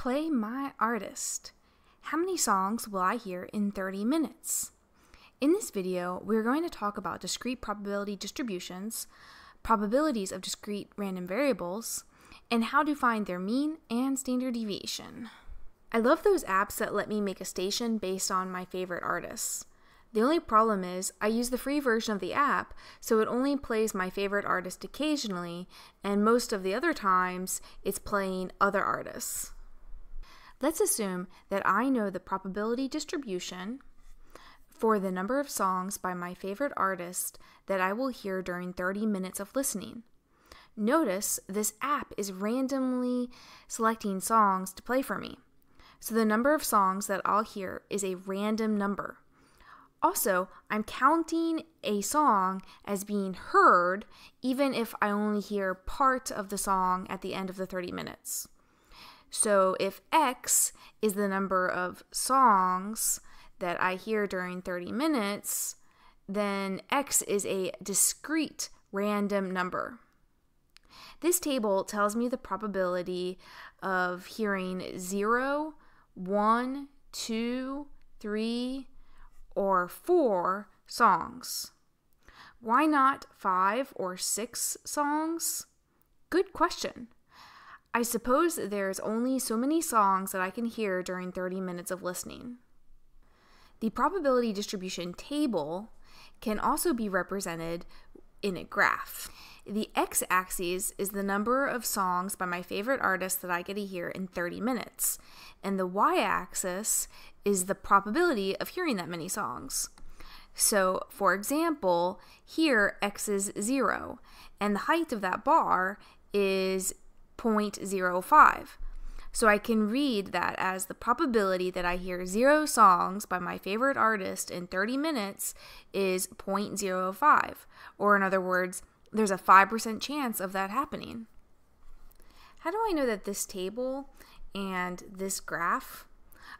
Play my artist. How many songs will I hear in 30 minutes? In this video, we're going to talk about discrete probability distributions, probabilities of discrete random variables, and how to find their mean and standard deviation. I love those apps that let me make a station based on my favorite artists. The only problem is I use the free version of the app, so it only plays my favorite artist occasionally, and most of the other times it's playing other artists. Let's assume that I know the probability distribution for the number of songs by my favorite artist that I will hear during 30 minutes of listening. Notice this app is randomly selecting songs to play for me. So the number of songs that I'll hear is a random number. Also, I'm counting a song as being heard even if I only hear part of the song at the end of the 30 minutes. So if X is the number of songs that I hear during 30 minutes, then X is a discrete random number. This table tells me the probability of hearing 0, 1, 2, 3, or 4 songs. Why not 5 or 6 songs? Good question. I suppose there's only so many songs that I can hear during 30 minutes of listening. The probability distribution table can also be represented in a graph. The x-axis is the number of songs by my favorite artist that I get to hear in 30 minutes, and the y-axis is the probability of hearing that many songs. So, for example, here x is 0, and the height of that bar is 0.05. So I can read that as the probability that I hear 0 songs by my favorite artist in 30 minutes is 0.05. Or in other words, there's a 5% chance of that happening. How do I know that this table and this graph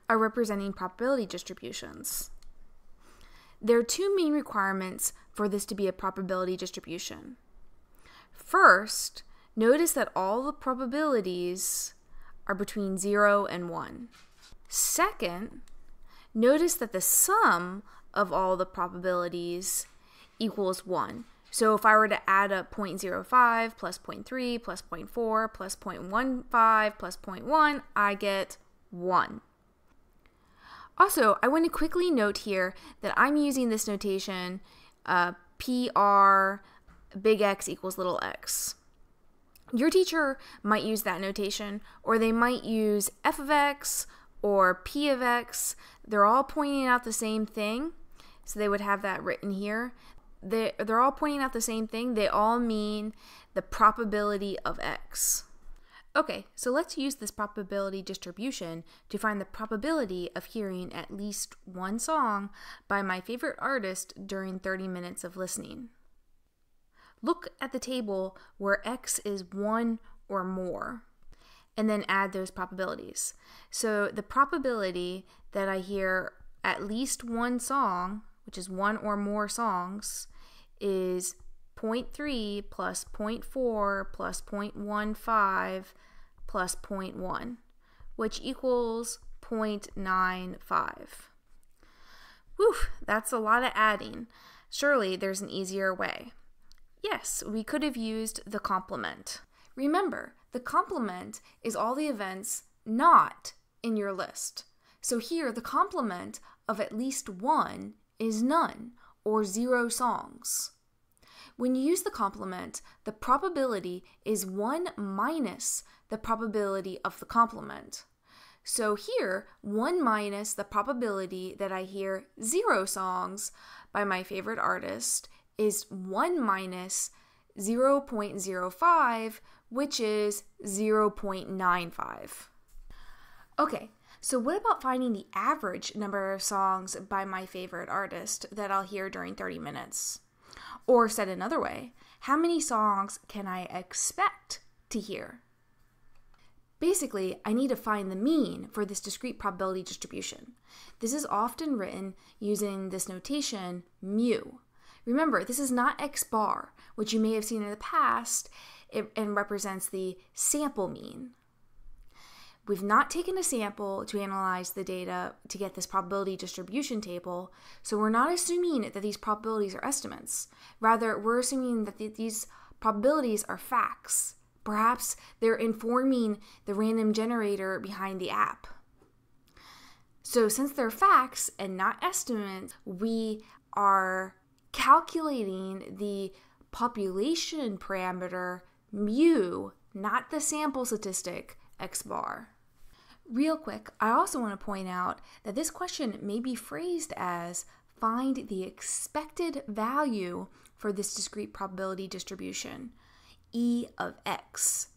are representing probability distributions? There are two main requirements for this to be a probability distribution. First, notice that all the probabilities are between 0 and 1. Second, notice that the sum of all the probabilities equals 1. So if I were to add up 0.05 plus 0.3 plus 0.4 plus 0.15 plus 0.1, I get 1. Also, I want to quickly note here that I'm using this notation PR big X equals little x. Your teacher might use that notation, or they might use f of x or p of x. They're all pointing out the same thing, so they would have that written here. They're all pointing out the same thing. They all mean the probability of x. Okay, so let's use this probability distribution to find the probability of hearing at least one song by my favorite artist during 30 minutes of listening. Look at the table where x is 1 or more, and then add those probabilities. So the probability that I hear at least one song, which is 1 or more songs, is 0.3 plus 0.4 plus 0.15 plus 0.1, which equals 0.95. Whew, that's a lot of adding. Surely there's an easier way. Yes, we could have used the complement. Remember, the complement is all the events not in your list. So here, the complement of at least 1 is none, or 0 songs. When you use the complement, the probability is 1 minus the probability of the complement. So here, 1 minus the probability that I hear 0 songs by my favorite artist is 1 minus 0.05, which is 0.95. Okay, so what about finding the average number of songs by my favorite artist that I'll hear during 30 minutes? Or said another way, how many songs can I expect to hear? Basically, I need to find the mean for this discrete probability distribution. This is often written using this notation mu. Remember, this is not x bar, which you may have seen in the past and represents the sample mean. We've not taken a sample to analyze the data to get this probability distribution table, so we're not assuming that these probabilities are estimates. Rather, we're assuming that these probabilities are facts. Perhaps they're informing the random generator behind the app. So since they're facts and not estimates, we are calculating the population parameter mu, not the sample statistic x bar. Real quick, I also want to point out that this question may be phrased as find the expected value for this discrete probability distribution, E of x.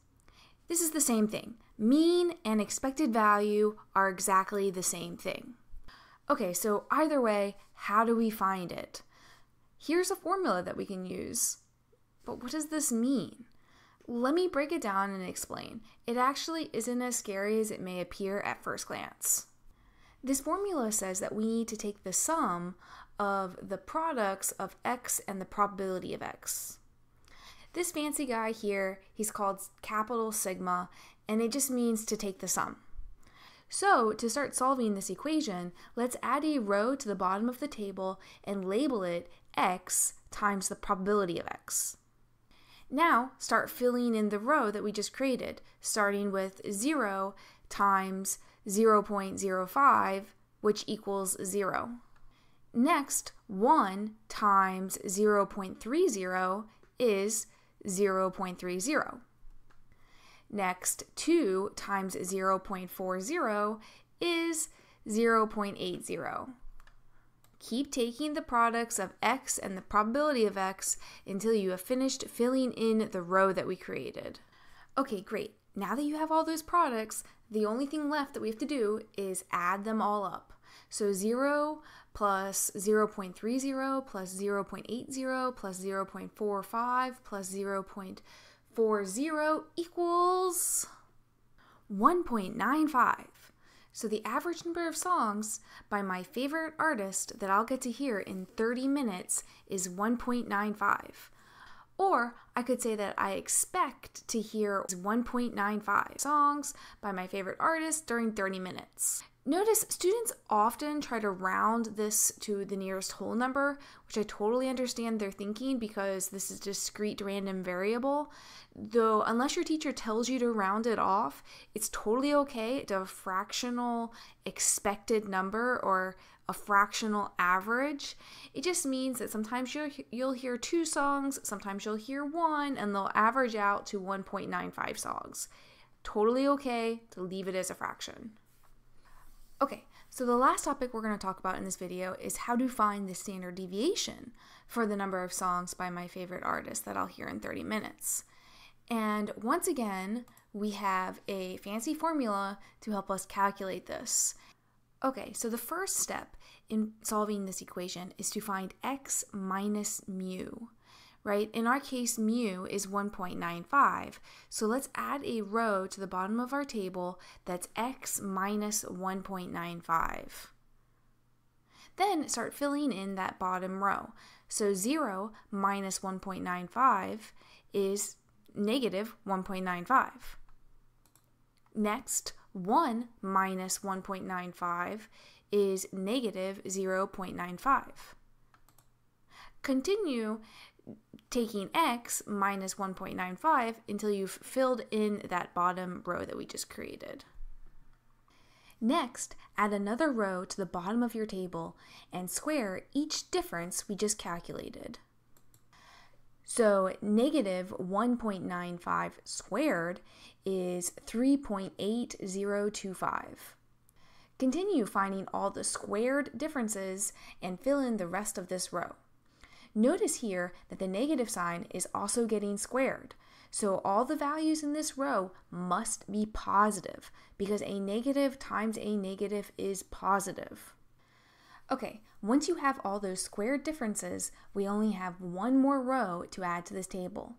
This is the same thing. Mean and expected value are exactly the same thing. Okay, so either way, how do we find it? Here's a formula that we can use. But what does this mean? Let me break it down and explain. It actually isn't as scary as it may appear at first glance. This formula says that we need to take the sum of the products of x and the probability of x. This fancy guy here, he's called capital sigma, and it just means to take the sum. So to start solving this equation, let's add a row to the bottom of the table and label it x times the probability of x. Now start filling in the row that we just created, starting with 0 times 0.05, which equals 0. Next, 1 times 0.30 is 0.30. Next, 2 times 0.40 is 0.80. Keep taking the products of x and the probability of x until you have finished filling in the row that we created. Okay, great. Now that you have all those products, the only thing left that we have to do is add them all up. So 0 plus 0.30 plus 0.80 plus 0.45 plus 0.40 equals 1.95. So the average number of songs by my favorite artist that I'll get to hear in 30 minutes is 1.95. Or I could say that I expect to hear 1.95 songs by my favorite artist during 30 minutes. Notice students often try to round this to the nearest whole number, which I totally understand their thinking because this is a discrete random variable. Though unless your teacher tells you to round it off, it's totally okay to have a fractional expected number or a fractional average. It just means that sometimes you'll hear 2 songs, sometimes you'll hear 1, and they'll average out to 1.95 songs. Totally okay to leave it as a fraction. Okay, so the last topic we're going to talk about in this video is how to find the standard deviation for the number of songs by my favorite artist that I'll hear in 30 minutes. And once again, we have a fancy formula to help us calculate this. Okay, so the first step in solving this equation is to find x minus mu, right? In our case, mu is 1.95. So let's add a row to the bottom of our table that's x minus 1.95. Then start filling in that bottom row. So 0 minus 1.95 is negative 1.95. Next, 1 minus 1.95 is negative 0.95. Continue taking x minus 1.95 until you've filled in that bottom row that we just created. Next, add another row to the bottom of your table and square each difference we just calculated. So negative 1.95 squared is 3.8025. Continue finding all the squared differences and fill in the rest of this row. Notice here that the negative sign is also getting squared. So all the values in this row must be positive because a negative times a negative is positive. Okay, once you have all those squared differences, we only have one more row to add to this table.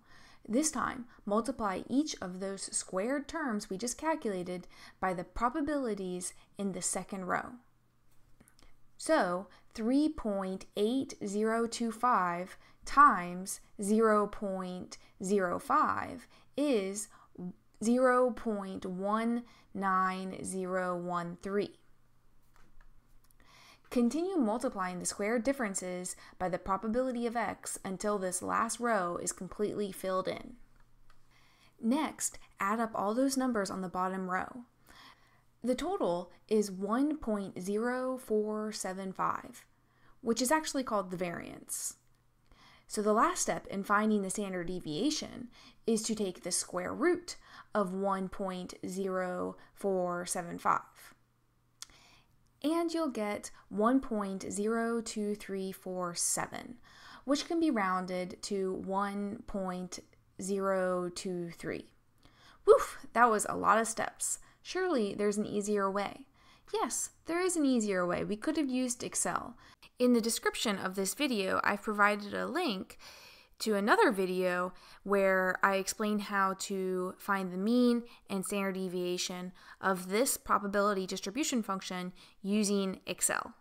This time, multiply each of those squared terms we just calculated by the probabilities in the second row. So 3.8025 times 0.05 is 0.19013. Continue multiplying the square differences by the probability of x until this last row is completely filled in. Next, add up all those numbers on the bottom row. The total is 1.0475, which is actually called the variance. So the last step in finding the standard deviation is to take the square root of 1.0475. And you'll get 1.02347, which can be rounded to 1.023. Woof, that was a lot of steps. Surely there's an easier way. Yes, there is an easier way. We could have used Excel. In the description of this video, I've provided a link to another video where I explain how to find the mean and standard deviation of this probability distribution function using Excel.